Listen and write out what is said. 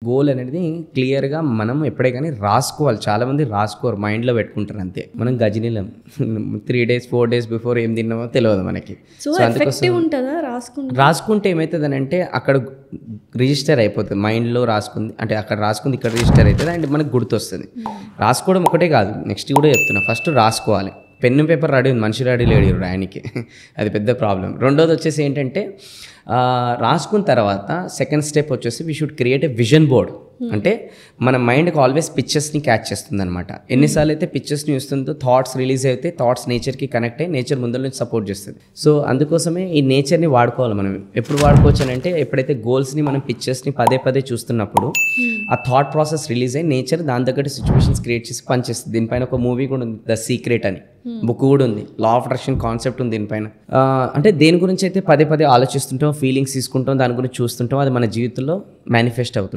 Goal అనేది క్లియర్‌గా మనం ఎప్పుడే గాని రాసుకోవాలి. చాలామంది రాసుకోరు. మైండ్‌లో పెట్టుకుంటారు అంతే. మనం గజినీలం 3 డేస్, 4 డేస్ బిఫోర్ ఏం తిన్నామో తెలవదు మనకి. సో ఎఫెక్టివ్ ఉంటదా రాసుకుంటే ఏమైతదనంటే అక్కడ రిజిస్టర్ అయిపోతది. మైండ్‌లో రాసుకుంది అంటే అక్కడ రాసుకుంది ఇక్కడ రిజిస్టర్ అయితది అండ్ మనకు గుర్తొస్తది. రాసుకోవడం ఒకటే కాదు. నెక్స్ట్ కూడా చెప్తున్నా. ఫస్ట్ రాసుకోవాలి. పెన్ను పేపర్ రెడీ ఉంది. మనిషి రెడీ లేడు రాయనికి. అది పెద్ద ప్రాబ్లం. రెండోది వచ్చేసి ఏంటంటే రాసుకున్న తర్వాత సెకండ్ స్టెప్ వచ్చేసి we should create a vision board. అంటే మన మైండ్కి ఆల్వేస్ పిక్చర్స్ని క్యాచ్ చేస్తుంది అనమాట. ఎన్నిసార్లు అయితే పిక్చర్స్ని చూస్తుందో థాట్స్ రిలీజ్ అయితే థాట్స్ నేచర్కి కనెక్ట్ అయ్యి నేచర్ ముందర నుంచి సపోర్ట్ చేస్తుంది. సో అందుకోసమే ఈ నేచర్ని వాడుకోవాలి మనం. ఎప్పుడు వాడుకోవచ్చు అని అంటే ఎప్పుడైతే గోల్స్ని మనం పిక్చర్స్ని పదే పదే చూస్తున్నప్పుడు ఆ థాట్ ప్రాసెస్ రిలీజ్ అయ్యి నేచర్ దాని తగ్గట్టు సిచ్యువేషన్స్ క్రియేట్ చేసి పనిచేస్తుంది. దీనిపైన ఒక మూవీ కూడా ఉంది, ద సీక్రెట్ అని. బుక్ కూడా ఉంది. లా ఆఫ్ అట్రాక్షన్ కాన్సెప్ట్ ఉంది దీనిపైన. అంటే దేని గురించి అయితే పదే పదే ఆలోచిస్తుంటాం, ఫీలింగ్స్ తీసుకుంటాం, దాని గురించి చూస్తుంటాం, అది మన జీవితంలో మేనిఫెస్ట్ అవుతుంది.